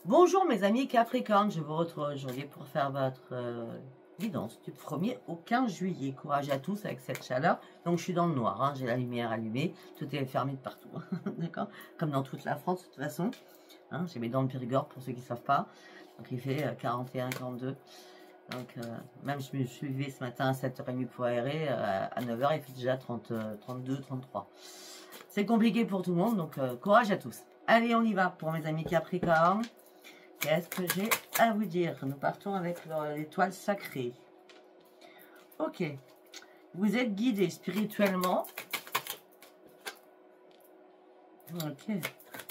Bonjour mes amis Capricorne, je vous retrouve aujourd'hui pour faire votre guidance du 1er au 15 juillet. Courage à tous avec cette chaleur. Donc je suis dans le noir, hein, j'ai la lumière allumée, tout est fermé de partout. D'accord? Comme dans toute la France de toute façon. Hein, j'ai mes dents de Périgord pour ceux qui ne savent pas. Donc il fait 41, 42. Donc même je me suis levée ce matin à 7h30 pour aérer. À 9h il fait déjà 30, 32, 33. C'est compliqué pour tout le monde, donc courage à tous. Allez, on y va pour mes amis Capricorne. Qu'est-ce que j'ai à vous dire? Nous partons avec l'étoile sacrée. Ok. Vous êtes guidé spirituellement. Ok.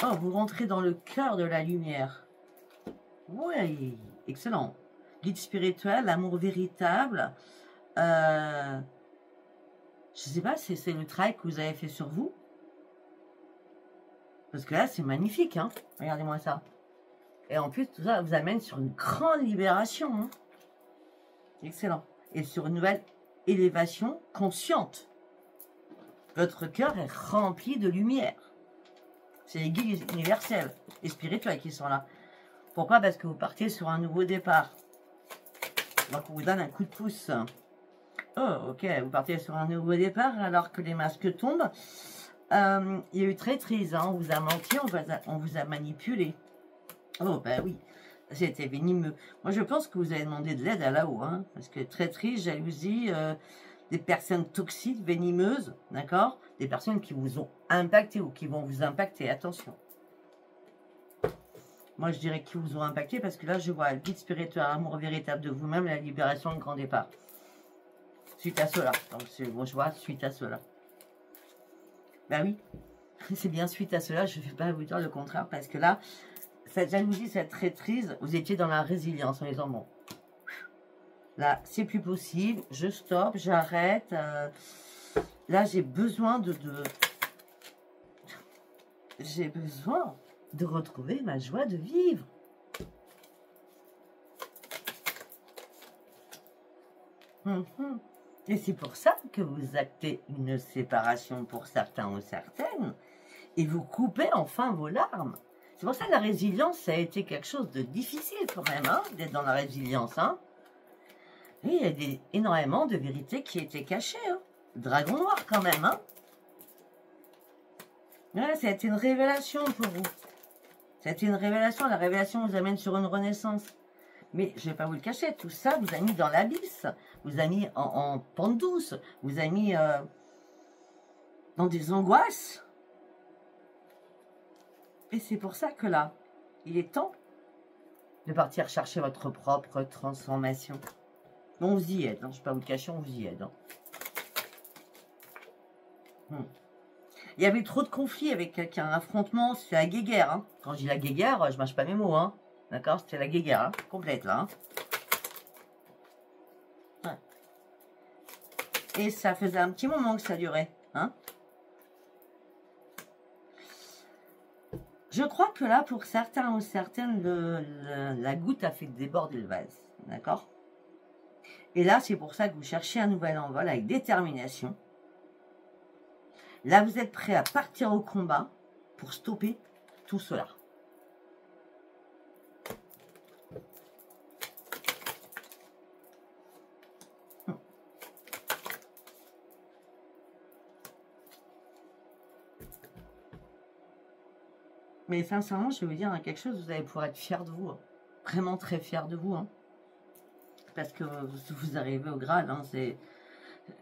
Oh, vous rentrez dans le cœur de la lumière. Oui, excellent. Guide spirituel, amour véritable. Je ne sais pas si c'est le travail que vous avez fait sur vous. Parce que là, c'est magnifique, hein. Regardez-moi ça. Et en plus, tout ça vous amène sur une grande libération. Hein. Excellent. Et sur une nouvelle élévation consciente. Votre cœur est rempli de lumière. C'est les guides universels et spirituels qui sont là. Pourquoi? Parce que vous partez sur un nouveau départ. Donc, on vous donne un coup de pouce. Oh, ok. Vous partez sur un nouveau départ alors que les masques tombent. Il y a eu traîtrise. Hein. On vous a menti, on vous a manipulé. Oh, ben oui. C'était venimeux. Moi, je pense que vous avez demandé de l'aide à là-haut. Hein, parce que traîtrise, jalousie, des personnes toxiques, venimeuses, d'accord? Des personnes qui vous ont impacté ou qui vont vous impacter. Attention. Moi, je dirais qu'ils vous ont impacté parce que là, je vois le guide spirituel, amour véritable de vous-même, la libération, le grand départ. Suite à cela. Donc, bon, je vois suite à cela. Ben oui, c'est bien suite à cela. Je ne vais pas vous dire le contraire parce que là, cette jalousie, cette traîtrise, vous étiez dans la résilience en disant, bon, là, c'est plus possible, je stoppe, j'arrête. Là, j'ai besoin j'ai besoin de retrouver ma joie de vivre. Et c'est pour ça que vous actez une séparation pour certains ou certaines et vous coupez enfin vos larmes. C'est pour ça que la résilience, ça a été quelque chose de difficile quand même, hein, d'être dans la résilience. Hein. Et il y a énormément de vérités qui étaient cachées. Hein. Dragon noir quand même. Hein. Ouais, ça a été une révélation pour vous. Ça a été une révélation. La révélation vous amène sur une renaissance. Mais je ne vais pas vous le cacher, tout ça vous a mis dans l'abysse. Vous a mis en pente douce. Vous a mis dans des angoisses. Et c'est pour ça que là, il est temps de partir chercher votre propre transformation. On vous y aide, hein. Je ne vais pas vous le cacher, on vous y aide. Hein. Il y avait trop de conflits avec quelqu'un, un affrontement, c'est la guéguerre. Hein. Quand je dis la guéguerre, je ne mâche pas mes mots. Hein. D'accord? C'était la guéguerre, hein, complète là. Hein. Ouais. Et ça faisait un petit moment que ça durait. Hein. Je crois que là, pour certains ou certaines, la goutte a fait déborder le vase. D'accord? Et là, c'est pour ça que vous cherchez un nouvel envol avec détermination. Là, vous êtes prêt à partir au combat pour stopper tout cela. Mais sincèrement, je vais vous dire quelque chose, vous allez pouvoir être fiers de vous. Hein. Vraiment très fiers de vous. Hein. Parce que vous arrivez au Graal. Hein,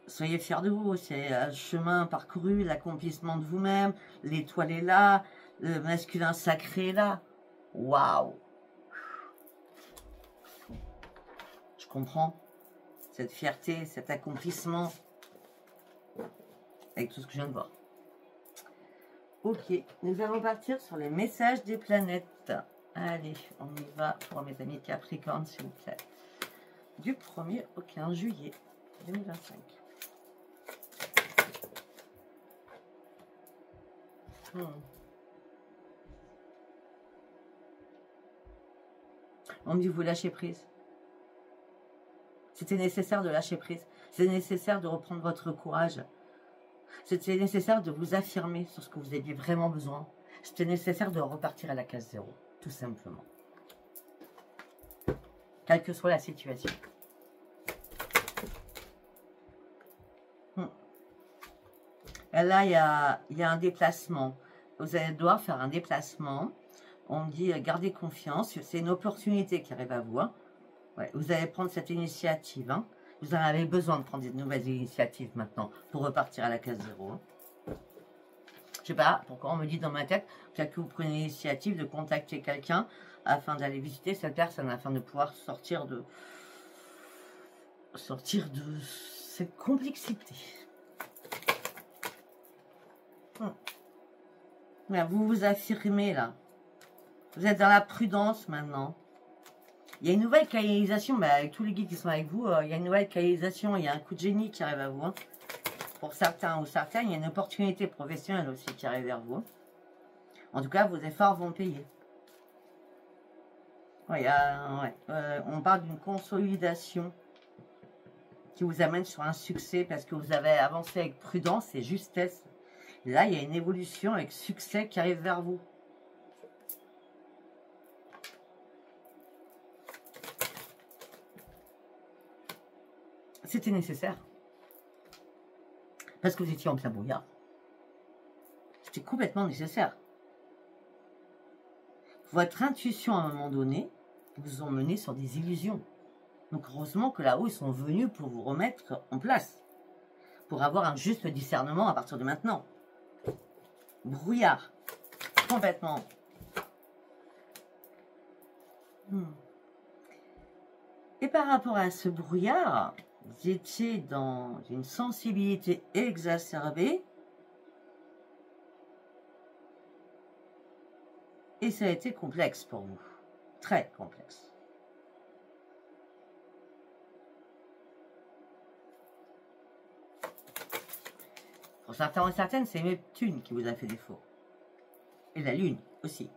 soyez fiers de vous. C'est un chemin parcouru, l'accomplissement de vous-même. L'étoile est là. Le masculin sacré est là. Waouh! Je comprends. Cette fierté, cet accomplissement. Avec tout ce que je viens de voir. Ok, nous allons partir sur les messages des planètes. Allez, on y va pour mes amis Capricorne, s'il vous plaît. Du 1er au 15 juillet 2025. On me dit, vous lâchez prise. C'était nécessaire de lâcher prise. C'est nécessaire de reprendre votre courage. C'était nécessaire de vous affirmer sur ce que vous aviez vraiment besoin. C'était nécessaire de repartir à la case zéro, tout simplement. quelle que soit la situation. Et là, il y a un déplacement. Vous allez devoir faire un déplacement. On me dit, gardez confiance. C'est une opportunité qui arrive à vous. Hein. Ouais, vous allez prendre cette initiative. Hein. Vous en avez besoin de prendre de nouvelles initiatives maintenant pour repartir à la case 0. Hein. Je sais pas pourquoi on me dit dans ma tête, peut-être que vous prenez l'initiative de contacter quelqu'un afin d'aller visiter cette personne, afin de pouvoir sortir de cette complexité. Là, vous vous affirmez là. Vous êtes dans la prudence maintenant. Il y a une nouvelle canalisation, avec tous les guides qui sont avec vous, il y a une nouvelle canalisation, il y a un coup de génie qui arrive à vous. Hein. Pour certains ou certaines, il y a une opportunité professionnelle aussi qui arrive vers vous. En tout cas, vos efforts vont payer. Ouais, on parle d'une consolidation qui vous amène sur un succès parce que vous avez avancé avec prudence et justesse. Et là, il y a une évolution avec succès qui arrive vers vous. C'était nécessaire. Parce que vous étiez en plein brouillard. C'était complètement nécessaire. Votre intuition, à un moment donné, vous emmenez sur des illusions. Donc, heureusement que là-haut, ils sont venus pour vous remettre en place. Pour avoir un juste discernement à partir de maintenant. Brouillard. Complètement. Et par rapport à ce brouillard, vous étiez dans une sensibilité exacerbée. Et ça a été complexe pour vous. Très complexe. Pour certains et certaines, c'est Neptune qui vous a fait défaut. Et la Lune aussi.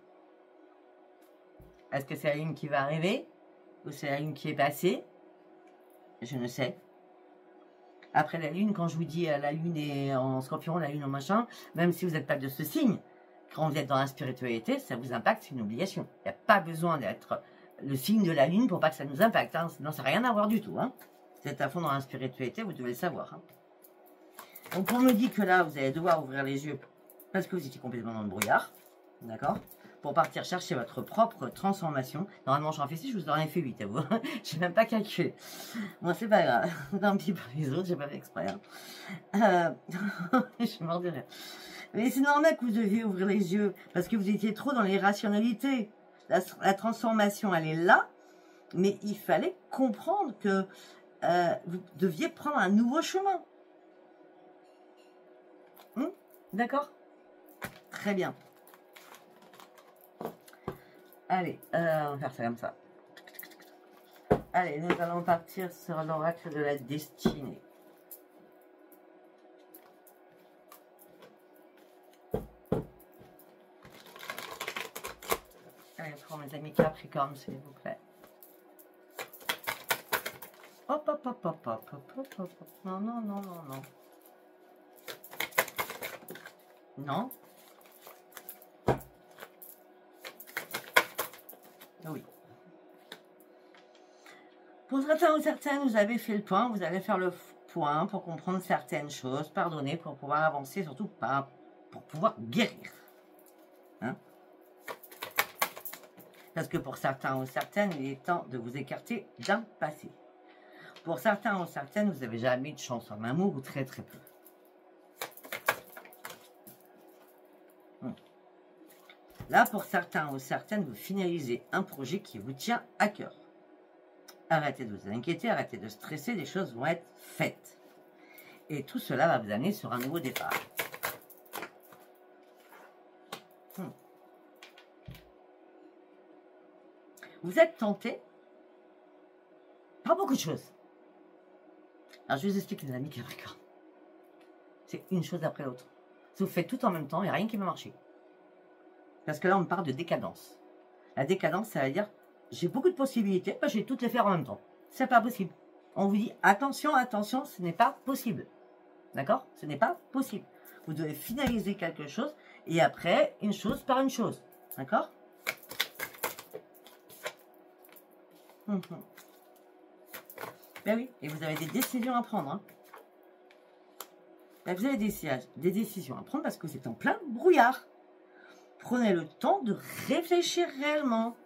Est-ce que c'est la Lune qui va arriver? Ou c'est la Lune qui est passée? Je ne sais. Après la Lune, quand je vous dis la Lune est en Scorpion, la Lune en machin, même si vous n'êtes pas de ce signe, quand vous êtes dans la spiritualité, ça vous impacte, c'est une obligation. Il n'y a pas besoin d'être le signe de la Lune pour pas que ça nous impacte. Hein. Sinon, ça n'a rien à voir du tout. Hein. Vous êtes à fond dans la spiritualité, vous devez le savoir. Hein. Donc, on me dit que là, vous allez devoir ouvrir les yeux parce que vous étiez complètement dans le brouillard. D'accord? Pour partir chercher votre propre transformation. Normalement, j'en fais 6, je vous aurais fait 8 à vous. Je n'ai même pas calculé. Bon, c'est pas grave. Tant pis pour les autres, j'ai pas fait exprès. Hein. Je suis mort de rire. Mais c'est normal que vous deviez ouvrir les yeux parce que vous étiez trop dans l'irrationalité. La transformation, elle est là, mais il fallait comprendre que vous deviez prendre un nouveau chemin. D'accord? Très bien. Allez, on va faire ça comme ça. Allez, nous allons partir sur l'oracle de la destinée. Allez, pour mes amis Capricorne, s'il vous plaît. Hop, hop, hop, hop, hop, hop, hop, hop. Non, non, non, non, non. Non. Oui. Pour certains ou certaines, vous avez fait le point, vous allez faire le point pour comprendre certaines choses, pardonner pour pouvoir avancer, surtout pas pour pouvoir guérir. Hein? Parce que pour certains ou certaines, il est temps de vous écarter d'un passé. Pour certains ou certaines, vous n'avez jamais eu de chance en amour ou très très peu. Là, pour certains ou certaines, vous finalisez un projet qui vous tient à cœur. Arrêtez de vous inquiéter, arrêtez de stresser, les choses vont être faites. Et tout cela va vous amener sur un nouveau départ. Vous êtes tenté par beaucoup de choses. Alors, je vous explique, les amis Capricorne. C'est une chose après l'autre. Si vous faites tout en même temps, il n'y a rien qui va marcher. Parce que là, on parle de décadence. La décadence, ça veut dire, j'ai beaucoup de possibilités, je vais toutes les faire en même temps. C'est pas possible. On vous dit, attention, attention, ce n'est pas possible. D'accord? Ce n'est pas possible. Vous devez finaliser quelque chose, et après, une chose par une chose. D'accord? Ben oui, et vous avez des décisions à prendre. Hein. Ben vous avez des décisions à prendre parce que vous êtes en plein brouillard. Prenez le temps de réfléchir réellement.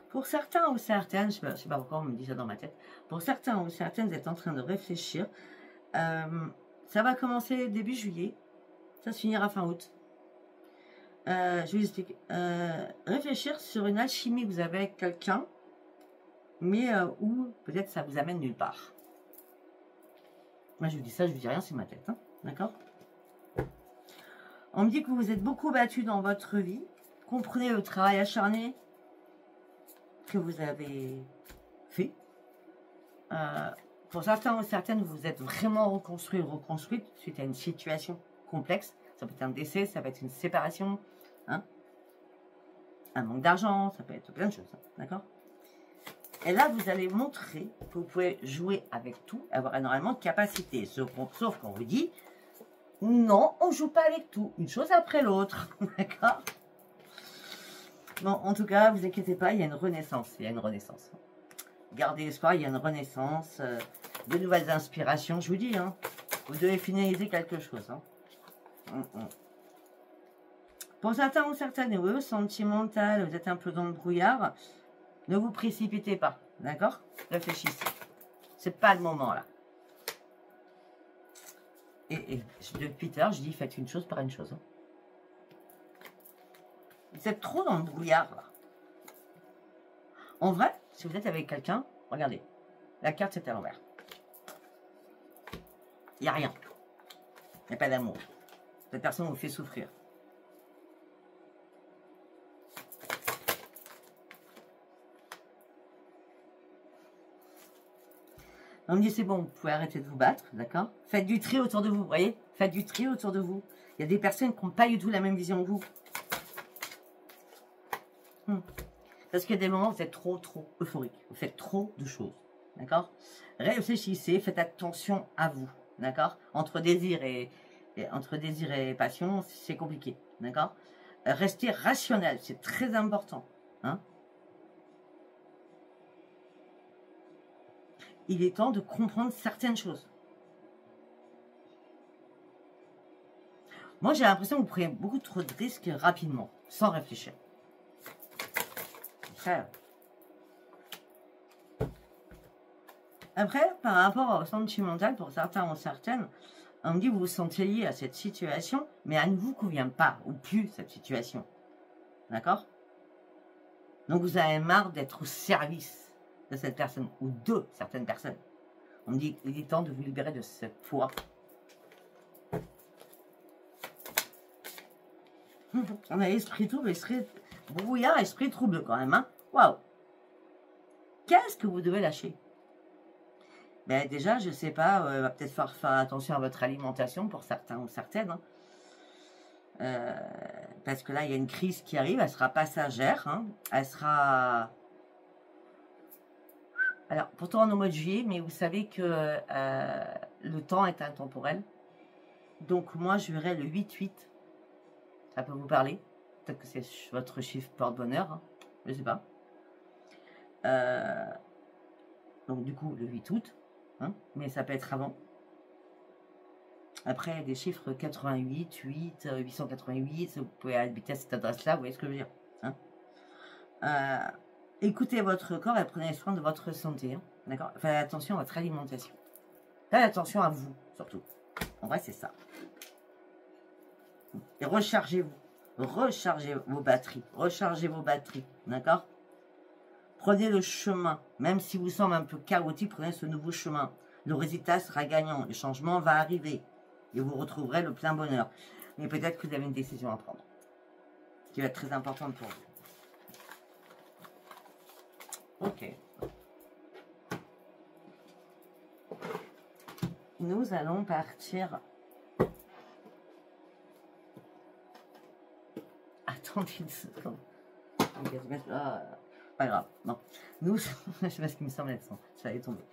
Pour certains ou certaines, je ne sais pas pourquoi on me dit ça dans ma tête, pour certains ou certaines, vous êtes en train de réfléchir. Ça va commencer début juillet, ça se finira fin août. Je vous explique. Réfléchir sur une alchimie que vous avez avec quelqu'un, mais où peut-être ça vous amène nulle part. Moi je vous dis ça, je vous dis rien, c'est ma tête, hein, d'accord? On me dit que vous vous êtes beaucoup battu dans votre vie. Comprenez le travail acharné que vous avez fait. Pour certains ou certaines, vous vous êtes vraiment reconstruite suite à une situation complexe. Ça peut être un décès, ça peut être une séparation, hein, un manque d'argent, ça peut être plein de choses, hein, d'accord? Et là, vous allez montrer que vous pouvez jouer avec tout, avoir énormément de capacités. Sauf qu'on vous dit, non, on ne joue pas avec tout, une chose après l'autre, d'accord? Bon, en tout cas, vous inquiétez pas, il y a une renaissance, Gardez espoir, il y a une renaissance, de nouvelles inspirations, je vous dis, hein. Vous devez finaliser quelque chose, hein. Pour certains ou certaines, oui, sentimental, vous êtes un peu dans le brouillard, ne vous précipitez pas, d'accord? Réfléchissez. C'est pas le moment, là. Et depuis tout à l'heure, je dis, faites une chose par une chose, hein. Vous êtes trop dans le brouillard, là. En vrai, si vous êtes avec quelqu'un, regardez, la carte c'est à l'envers. Il n'y a rien. Il n'y a pas d'amour. Cette personne vous fait souffrir. On me dit c'est bon, vous pouvez arrêter de vous battre, d'accord? Faites du tri autour de vous, vous voyez? Faites du tri autour de vous. Il y a des personnes qui n'ont pas du tout la même vision que vous. Parce qu'il y a des moments où vous êtes trop euphorique. Vous faites trop de choses, d'accord? Réfléchissez, faites attention à vous, d'accord? Entre désir et passion, c'est compliqué, d'accord? Restez rationnel, c'est très important, hein? Il est temps de comprendre certaines choses. Moi, j'ai l'impression que vous prenez beaucoup trop de risques rapidement, sans réfléchir. Après, par rapport au sentimental, pour certains ou certaines, on me dit que vous vous sentez lié à cette situation, mais elle ne vous convient pas, ou plus, cette situation. D'accord? Donc, vous avez marre d'être au service de cette personne, ou de certaines personnes. On me dit qu'il est temps de vous libérer de cette poids. On a l'esprit trouble, esprit brouillard, esprit trouble quand même, hein? Waouh! Qu'est-ce que vous devez lâcher? Ben déjà, je sais pas, va peut-être faire attention à votre alimentation pour certains ou certaines. Hein. Parce que là, il y a une crise qui arrive, elle sera passagère. Hein. Elle sera... Alors, pourtant, on est au mois de juillet, mais vous savez que le temps est intemporel. Donc, moi, je verrai le 8-8. Ça peut vous parler. Peut-être que c'est votre chiffre porte-bonheur. Hein. Je sais pas. Donc, du coup, le 8 août. Hein, mais ça peut être avant. Après, des chiffres 88, 8, 888, vous pouvez habiter à cette adresse-là, vous voyez ce que je veux dire. Hein. Écoutez votre corps et prenez soin de votre santé. Hein, d'accord? Faites attention à votre alimentation. Faites attention à vous, surtout. En vrai, c'est ça. Et rechargez-vous. Rechargez vos batteries. Rechargez vos batteries. D'accord? Prenez le chemin, même si vous semble un peu chaotique, prenez ce nouveau chemin. Le résultat sera gagnant, le changement va arriver et vous retrouverez le plein bonheur. Mais peut-être que vous avez une décision à prendre, qui va être très importante pour vous. Ok. Nous allons partir. Attendez une seconde. Pas grave, non. Nous, je sais pas ce qui me semble être ça. Ça allait tomber.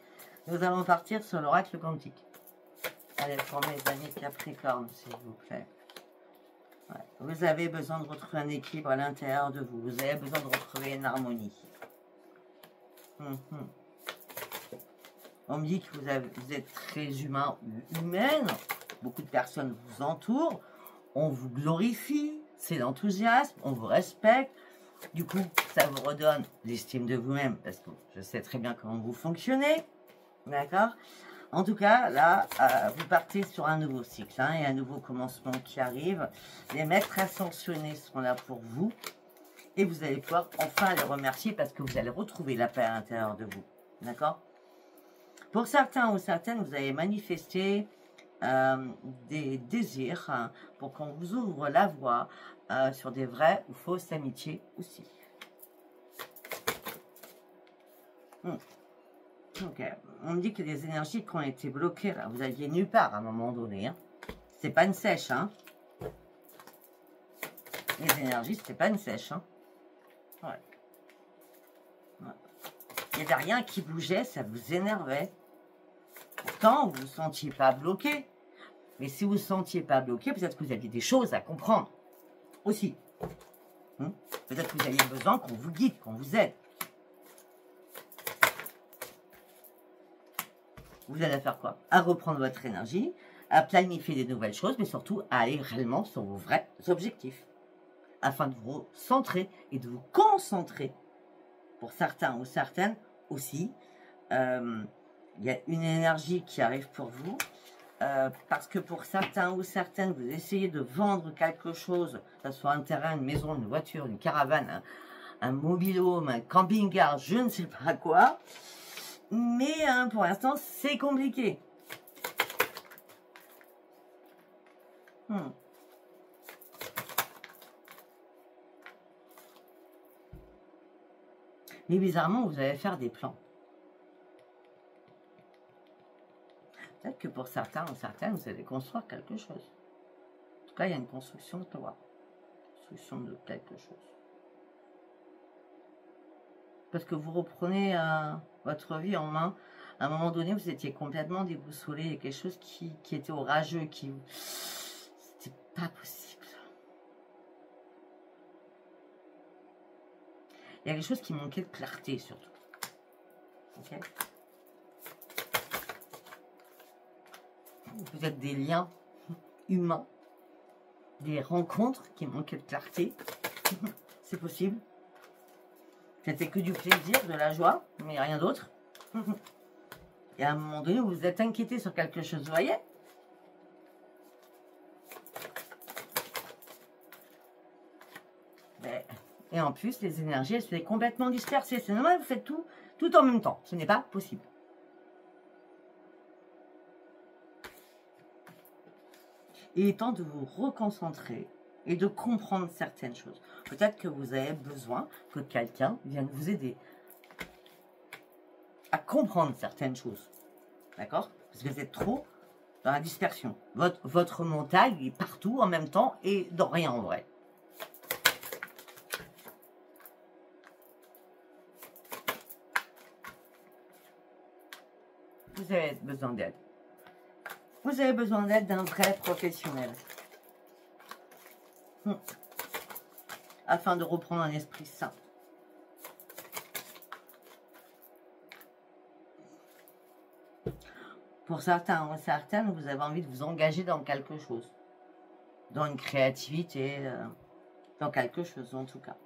Nous allons partir sur l'oracle quantique. Allez, formez les amis Capricorne, s'il vous plaît. Ouais. Vous avez besoin de retrouver un équilibre à l'intérieur de vous. Vous avez besoin de retrouver une harmonie. On me dit que vous êtes très humain ou humaine. Beaucoup de personnes vous entourent. On vous glorifie. C'est l'enthousiasme. On vous respecte. Du coup, ça vous redonne l'estime de vous-même. Parce que je sais très bien comment vous fonctionnez. D'accord? En tout cas, là, vous partez sur un nouveau cycle. Et un nouveau commencement qui arrive. Les maîtres ascensionnés seront là pour vous. Et vous allez pouvoir enfin les remercier parce que vous allez retrouver la paix à l'intérieur de vous. D'accord? Pour certains ou certaines, vous avez manifesté des désirs pour qu'on vous ouvre la voie sur des vraies ou fausses amitiés aussi. Ok. On me dit que les énergies qui ont été bloquées, là, vous aviez nulle part à un moment donné. Hein. C'est pas une sèche. Hein. Les énergies, c'était pas une sèche. Hein. Ouais. Il n'y avait rien qui bougeait, ça vous énervait. Pourtant, vous ne vous sentiez pas bloqué. Mais si vous ne vous sentiez pas bloqué, peut-être que vous aviez des choses à comprendre aussi. Peut-être que vous aviez besoin qu'on vous guide, qu'on vous aide. Vous allez faire quoi? À reprendre votre énergie, à planifier des nouvelles choses, mais surtout à aller réellement sur vos vrais objectifs. Afin de vous centrer et de vous concentrer. Pour certains ou certaines aussi, il y a une énergie qui arrive pour vous. Parce que pour certains ou certaines, vous essayez de vendre quelque chose, que ce soit un terrain, une maison, une voiture, une caravane, un mobil-home, un camping-car, je ne sais pas quoi. Mais pour l'instant, c'est compliqué. Mais bizarrement, vous allez faire des plans. Peut-être que pour certains ou certaines, vous allez construire quelque chose. En tout cas, il y a une construction de toi. Construction de quelque chose. Parce que vous reprenez votre vie en main. À un moment donné, vous étiez complètement déboussolé. Il y a quelque chose qui était orageux, c'était pas possible. Il y a quelque chose qui manquait de clarté, surtout. Ok. Peut-être des liens humains, des rencontres qui manquaient de clarté. C'est possible. C'était que du plaisir, de la joie, mais rien d'autre. Et à un moment donné, vous vous êtes inquiété sur quelque chose, vous voyez? Et en plus, les énergies, elles sont complètement dispersées. C'est normal, vous faites tout en même temps. Ce n'est pas possible. Il est temps de vous reconcentrer et de comprendre certaines choses. Peut-être que vous avez besoin que quelqu'un vienne vous aider à comprendre certaines choses. D'accord? Parce que vous êtes trop dans la dispersion. Votre montagne est partout en même temps et dans rien en vrai. Vous avez besoin d'aide. Vous avez besoin d'aide d'un vrai professionnel. Afin de reprendre un esprit sain. Pour certains ou certaines, vous avez envie de vous engager dans quelque chose. Dans une créativité, dans quelque chose en tout cas.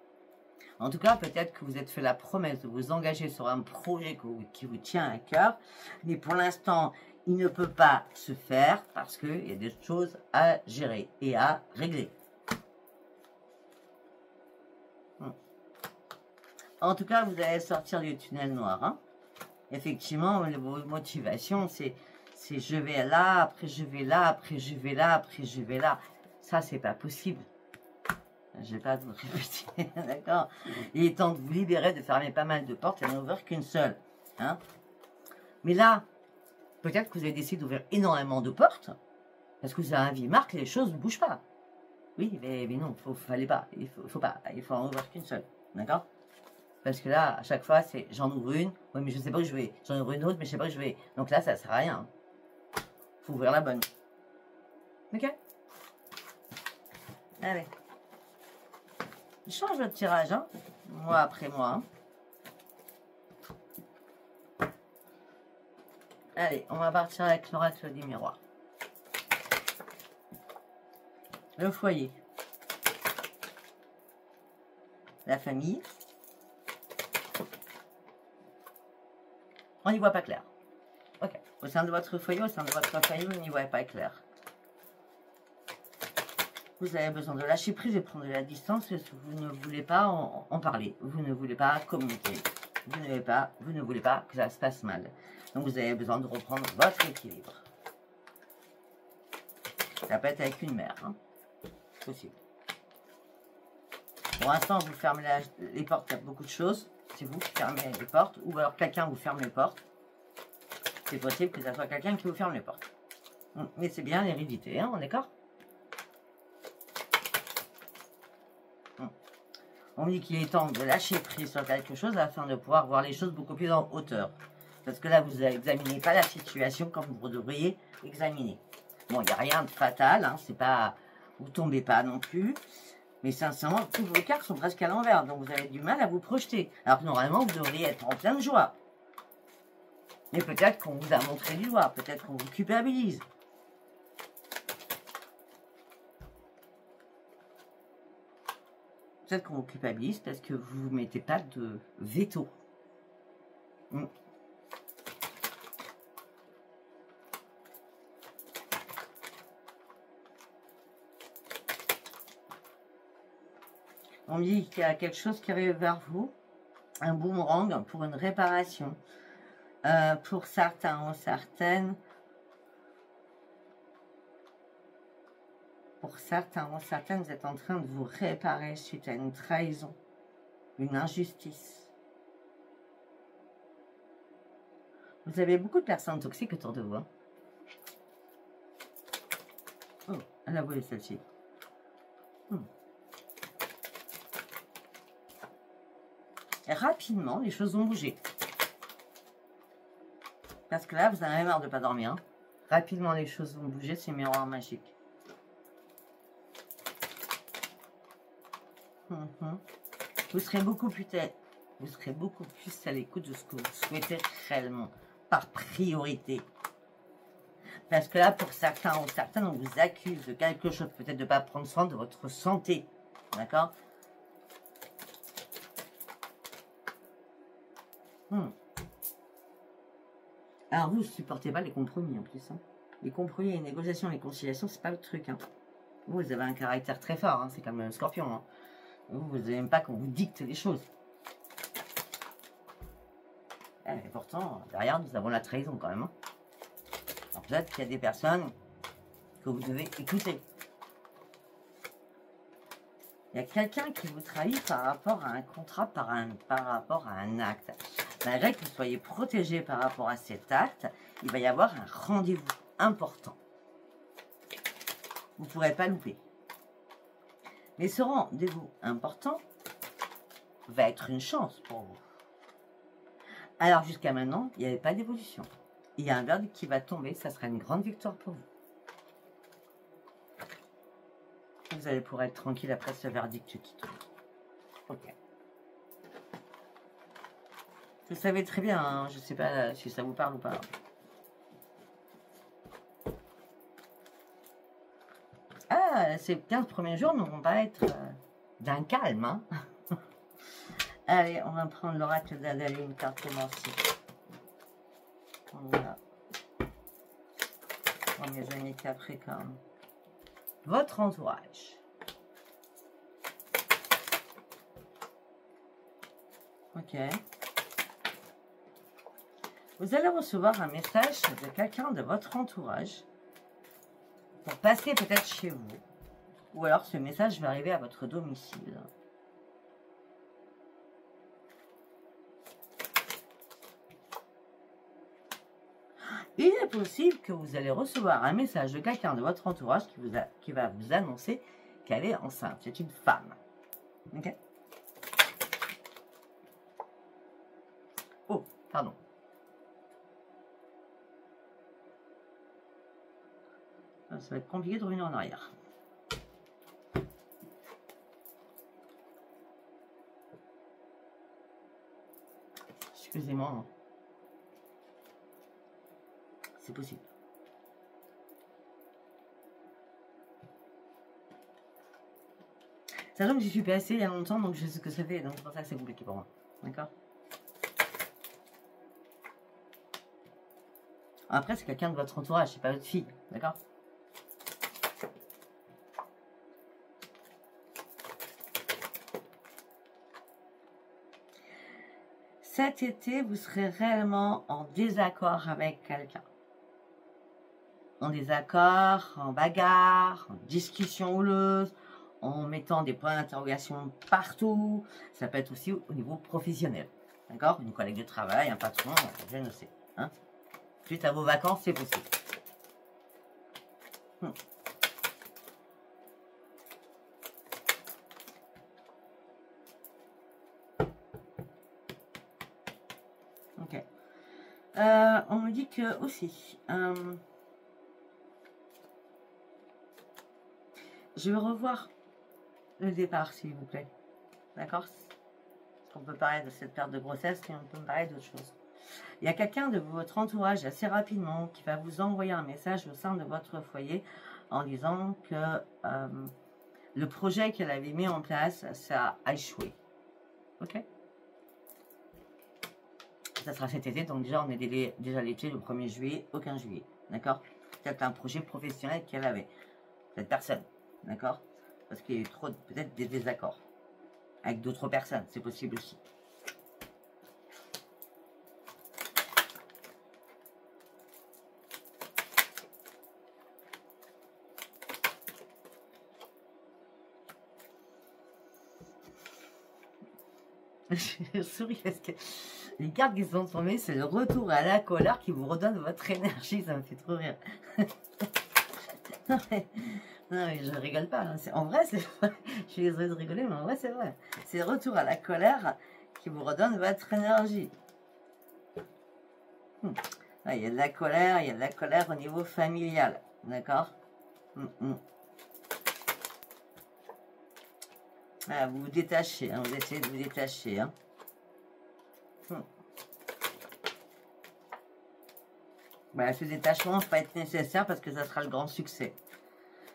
En tout cas, peut-être que vous êtes fait la promesse de vous engager sur un projet qui vous tient à cœur. Mais pour l'instant, il ne peut pas se faire parce qu'il y a des choses à gérer et à régler. En tout cas, vous allez sortir du tunnel noir. Hein. Effectivement, vos motivations, c'est je vais là, après je vais là, après je vais là, après je vais là. Ça, c'est pas possible. Je ne vais pas vous répéter, d'accord? Il est temps de vous libérer, de fermer pas mal de portes et n'en ouvrir qu'une seule. Hein? Mais là, peut-être que vous avez décidé d'ouvrir énormément de portes, parce que vous avez envie marque, les choses ne bougent pas. Oui, mais non, fallait pas. Il faut en ouvrir qu'une seule. D'accord? Parce que là, à chaque fois, c'est j'en ouvre une, oui, mais je ne sais pas où je vais. J'en ouvre une autre, mais je ne sais pas où je vais. Donc là, ça ne sert à rien. Il faut ouvrir la bonne. Ok? Allez. Je change votre tirage, hein. Mois après mois. Hein. Allez, on va partir avec l'oracle des miroirs. Le foyer. La famille. On n'y voit pas clair. Ok. Au sein de votre foyer, on n'y voit pas clair. Vous avez besoin de lâcher prise et prendre de la distance parce que vous ne voulez pas en parler. Vous ne voulez pas communiquer. Vous ne voulez pas que ça se passe mal. Donc vous avez besoin de reprendre votre équilibre. Ça peut être avec une mère. Hein. Possible. Pour l'instant, vous fermez les portes à beaucoup de choses. C'est vous qui fermez les portes. Ou alors quelqu'un vous ferme les portes. C'est possible que ce soit quelqu'un qui vous ferme les portes. Mais c'est bien l'hérédité, hein, on est d'accord? On me dit qu'il est temps de lâcher prise sur quelque chose afin de pouvoir voir les choses beaucoup plus en hauteur. Parce que là, vous n'examinez pas la situation comme vous devriez examiner. Bon, il n'y a rien de fatal, hein, c'est pas... Vous tombez pas non plus. Mais sincèrement, toutes vos cartes sont presque à l'envers. Donc vous avez du mal à vous projeter. Alors que normalement, vous devriez être en pleine joie. Mais peut-être qu'on vous a montré du doigt. Peut-être qu'on vous culpabilise. Peut-être qu'on vous culpabilise parce que vous ne mettez pas de veto. On me dit qu'il y a quelque chose qui arrive vers vous. Un boomerang pour une réparation. Pour certains ou certaines. Pour certains ou certaines, vous êtes en train de vous réparer suite à une trahison, une injustice. Vous avez beaucoup de personnes toxiques autour de vous. Hein. Oh, elle a volé celle-ci. Et rapidement, les choses vont bouger. Parce que là, vous en avez marre de ne pas dormir. Hein. Rapidement, les choses vont bouger, c'est miroir magique. Vous serez beaucoup plus à l'écoute de ce que vous souhaitez réellement, par priorité. Parce que là, pour certains ou certaines, on vous accuse de quelque chose, peut-être de ne pas prendre soin de votre santé. D'accord? Alors vous ne supportez pas les compromis en plus. Hein. Les compromis, les négociations, les conciliations, c'est pas le truc. Hein. Vous avez un caractère très fort, hein. C'est comme un scorpion. Hein. Vous n'aimez pas qu'on vous dicte les choses. Et pourtant, derrière, nous avons la trahison quand même. Hein. Alors peut-être qu'il y a des personnes que vous devez écouter. Il y a quelqu'un qui vous trahit par rapport à un contrat, par rapport à un acte. Malgré que vous soyez protégé par rapport à cet acte, il va y avoir un rendez-vous important. Vous ne pourrez pas louper. Mais ce rendez-vous important va être une chance pour vous. Alors jusqu'à maintenant, il n'y avait pas d'évolution. Il y a un verdict qui va tomber, ça sera une grande victoire pour vous. Vous allez pouvoir être tranquille après ce verdict qui tombe. Ok. Vous savez très bien, hein, je ne sais pas si ça vous parle ou pas. Ah, ces 15 premiers jours ne vont pas être d'un calme. Hein. Allez, on va prendre l'oracle d'Adaline, carte commencée. Voilà. Pour mes amis Capricorne. Votre entourage. Ok. Vous allez recevoir un message de quelqu'un de votre entourage pour passer peut-être chez vous. Ou alors ce message va arriver à votre domicile. Il est possible que vous allez recevoir un message de quelqu'un de votre entourage qui va vous annoncer qu'elle est enceinte. C'est une femme. Ok? Oh, pardon. Ça va être compliqué de revenir en arrière. Excusez-moi. Hein. C'est possible. Sachant que j'y suis passée il y a longtemps, donc je sais ce que ça fait. Donc c'est pour ça que c'est compliqué pour moi. D'accord? Après, c'est quelqu'un de votre entourage, c'est pas votre fille. D'accord? Cet été, vous serez réellement en désaccord avec quelqu'un. En désaccord, en bagarre, en discussion houleuse, en mettant des points d'interrogation partout. Ça peut être aussi au niveau professionnel. D'accord? Une collègue de travail, un patron, je ne sais. Hein? Suite à vos vacances, c'est possible. Ok. On me dit que aussi... je vais revoir le départ, s'il vous plaît. D'accord? Parce qu'on peut parler de cette perte de grossesse, mais on peut me parler d'autre chose. Il y a quelqu'un de votre entourage assez rapidement qui va vous envoyer un message au sein de votre foyer en disant que le projet qu'elle avait mis en place, ça a échoué. Ok? Ça sera cet été, donc déjà on est déjà l'été le 1er juillet au 15 juillet. D'accord? C'est un projet professionnel qu'elle avait. Cette personne. D'accord? Parce qu'il y a eu trop, peut-être des désaccords avec d'autres personnes, c'est possible aussi. Je souris parce que les cartes qui sont tombées, c'est le retour à la colère qui vous redonne votre énergie. Ça me fait trop rire. Non, mais je rigole pas. Hein. En vrai, c'est vrai. Je suis désolée de rigoler, mais en vrai, c'est vrai. C'est le retour à la colère qui vous redonne votre énergie. Il y a de la colère, il y a de la colère au niveau familial. D'accord? Ah, vous vous détachez, hein, vous essayez de vous détacher. Hein. Voilà, ce détachement va être nécessaire parce que ça sera le grand succès.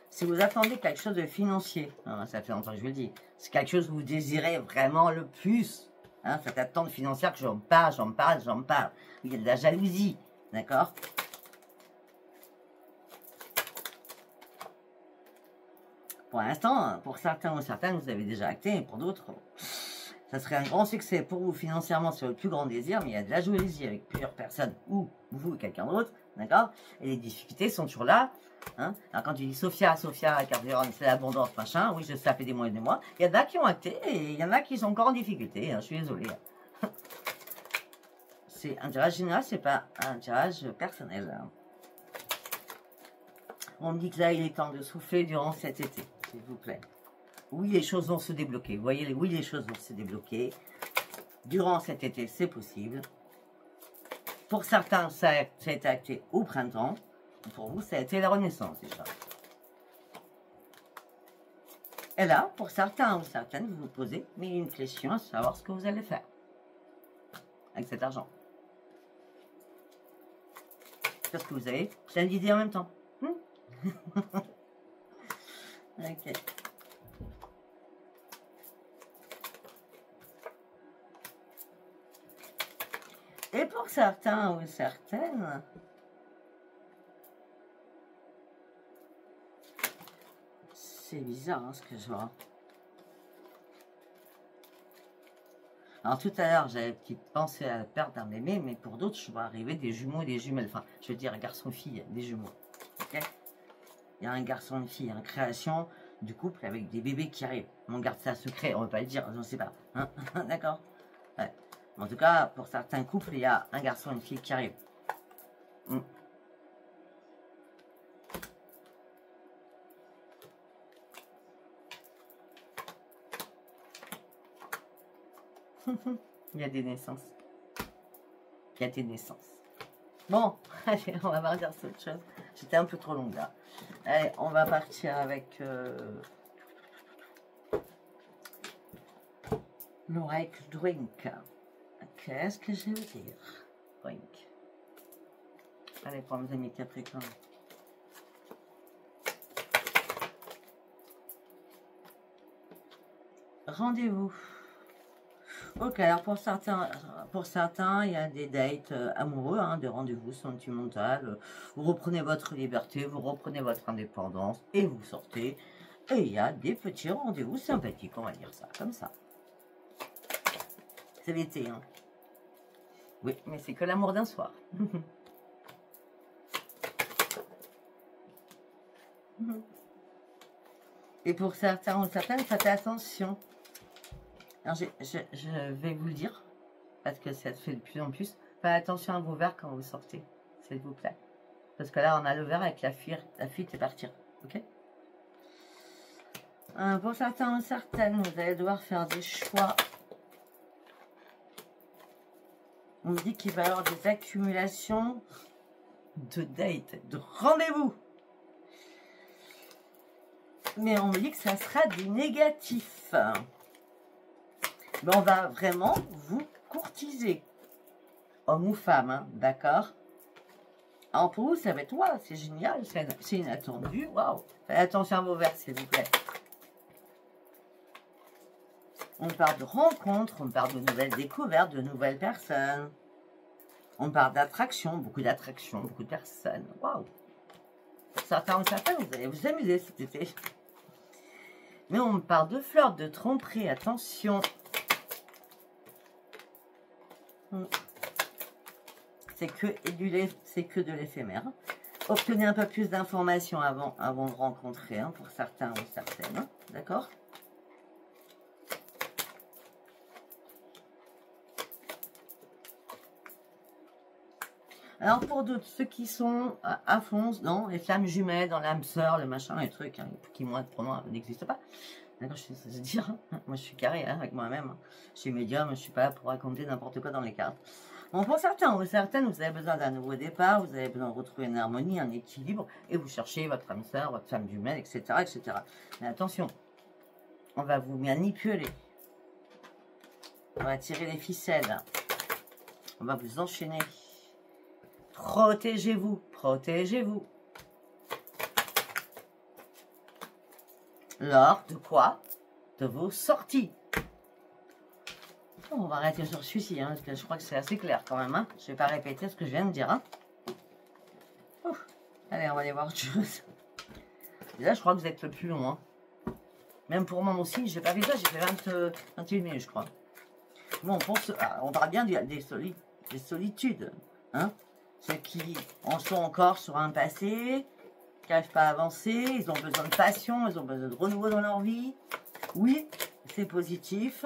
Si vous attendez quelque chose de financier, hein, ça fait longtemps que je vous le dis, c'est quelque chose que vous désirez vraiment le plus. Hein, cette attente financière que j'en parle, j'en parle, j'en parle. Il y a de la jalousie, d'accord? Pour l'instant, pour certains ou certaines, vous avez déjà acté, et pour d'autres, ça serait un grand succès pour vous financièrement sur le plus grand désir, mais il y a de la jalousie avec plusieurs personnes, ou vous ou quelqu'un d'autre, d'accord? Et les difficultés sont toujours là. Hein? Alors quand tu dis Sophia, cardiorone, c'est l'abondance, machin, oui, je sais, ça fait des mois et des mois. Il y en a qui ont acté et il y en a qui sont encore en difficulté, hein, je suis désolée. C'est un tirage général, c'est pas un tirage personnel. Hein. On me dit que là, il est temps de souffler durant cet été, s'il vous plaît. Oui, les choses vont se débloquer. Vous voyez, oui, les choses vont se débloquer. Durant cet été, c'est possible. Pour certains, ça a été acté au printemps. Pour vous, ça a été la renaissance déjà. Et là, pour certains ou certaines, vous vous posez mais une question à savoir ce que vous allez faire avec cet argent. Parce que vous avez plein d'idées en même temps. Ok. Et pour certains ou certaines, c'est bizarre hein, ce que je vois. Alors tout à l'heure, j'avais pensé à la perte d'un bébé, mais pour d'autres, je vois arriver des jumeaux et des jumelles. Enfin, je veux dire, garçon-fille, des jumeaux. Ok? Il y a un garçon et une fille, une création du couple avec des bébés qui arrivent. On garde ça secret, on ne veut pas le dire, je ne sais pas. Hein. D'accord? Ouais. En tout cas, pour certains couples, il y a un garçon et une fille qui arrivent. Il y a des naissances. Il y a des naissances. Bon, allez, on va partir sur autre chose. J'étais un peu trop longue là. Allez, on va partir avec l'oreille drink. Qu'est-ce que je vais vous dire? Boink. Allez, pour mes amis Capricorne. Rendez-vous. Ok, alors pour certains, il y a des dates amoureux, hein, des rendez-vous sentimentaux. Vous reprenez votre liberté, vous reprenez votre indépendance et vous sortez. Et il y a des petits rendez-vous sympathiques, on va dire ça, comme ça. C'est l'été, hein. Oui, mais c'est que l'amour d'un soir. Et pour certains ou certaines, faites attention. Alors, je vais vous le dire, parce que ça se fait de plus en plus. Faites attention à vos verres quand vous sortez, s'il vous plaît. Parce que là, on a le verre avec la fuite et partir. Ok? Pour certains ou certaines, vous allez devoir faire des choix. On me dit qu'il va y avoir des accumulations de dates, de rendez-vous. Mais on me dit que ça sera du négatif. Mais on va vraiment vous courtiser. Homme ou femme, hein, d'accord? Alors pour vous, ça va être waouh, c'est génial, c'est inattendu, waouh. Faites attention à vos verres, s'il vous plaît. On parle de rencontres, on parle de nouvelles découvertes, de nouvelles personnes. On parle d'attraction, beaucoup de personnes. Waouh! Certains ou certaines, vous allez vous amuser cet été. Mais on parle de flirts, de tromperie, attention. C'est que de l'éphémère. Obtenez un peu plus d'informations avant de rencontrer, hein, pour certains ou certaines. Hein, d'accord? Alors pour d'autres, ceux qui sont à fond, non, les flammes jumelles dans l'âme sœur, le machin, les trucs, hein, qui moi pour moi n'existent pas. D'accord, je sais dire, hein, moi je suis carré, hein, avec moi-même. Hein. Je suis médium, je suis pas là pour raconter n'importe quoi dans les cartes. Bon, pour certains ou certaines, vous avez besoin d'un nouveau départ, vous avez besoin de retrouver une harmonie, un équilibre, et vous cherchez votre âme sœur, votre flamme jumelle, etc., etc. Mais attention, on va vous manipuler. On va tirer les ficelles. On va vous enchaîner. Protégez-vous, protégez-vous. Lors de quoi? De vos sorties. Bon, on va arrêter sur celui-ci, hein, parce que je crois que c'est assez clair quand même. Hein. Je ne vais pas répéter ce que je viens de dire. Hein. Allez, on va aller voir autre chose. Et là, je crois que vous êtes le plus long. Hein. Même pour moi aussi, j'ai pas vu ça, j'ai fait 21 minutes, je crois. Bon, on parle bien des solitudes. Hein. Ceux qui en sont encore sur un passé, qui n'arrivent pas à avancer, ils ont besoin de passion, ils ont besoin de renouveau dans leur vie. Oui, c'est positif.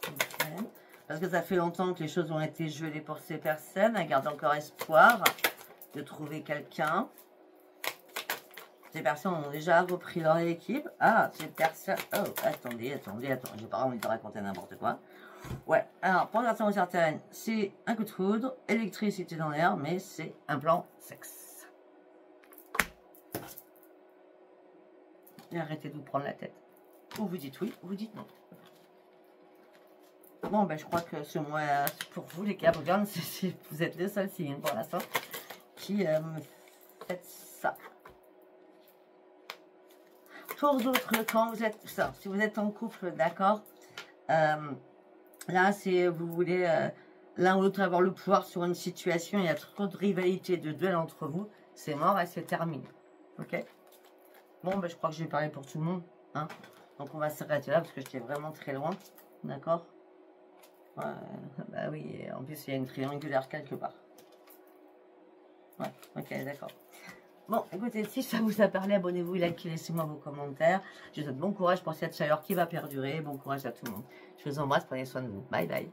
Okay. Parce que ça fait longtemps que les choses ont été gelées pour ces personnes. Elles gardent encore espoir de trouver quelqu'un. Ces personnes ont déjà repris leur équipe. Ah, ces personnes... Oh, attendez. J'ai pas envie de raconter n'importe quoi. Ouais, alors, pour certains ou certaines, c'est un coup de foudre, électricité dans l'air, mais c'est un plan sexe. Et arrêtez de vous prendre la tête. Ou vous dites oui, ou vous dites non. Bon, ben, je crois que ce mois, pour vous, les Capricornes, vous êtes les seuls signes pour l'instant qui faites ça. Pour d'autres, quand vous êtes ça, si vous êtes en couple, d'accord, là, c'est vous voulez l'un ou l'autre avoir le pouvoir sur une situation, il y a trop de rivalité, de duel entre vous, c'est mort et c'est terminé. Ok? Bon, ben, je crois que j'ai parlé pour tout le monde. Hein. Donc, on va s'arrêter là parce que j'étais vraiment très loin. D'accord? Ouais, bah oui, en plus, il y a une triangulaire quelque part. Ouais, ok, d'accord. Bon, écoutez, si ça vous a parlé, abonnez-vous, likez, laissez-moi vos commentaires. Je vous souhaite bon courage pour cette chaleur qui va perdurer. Bon courage à tout le monde. Je vous embrasse, prenez soin de vous. Bye bye.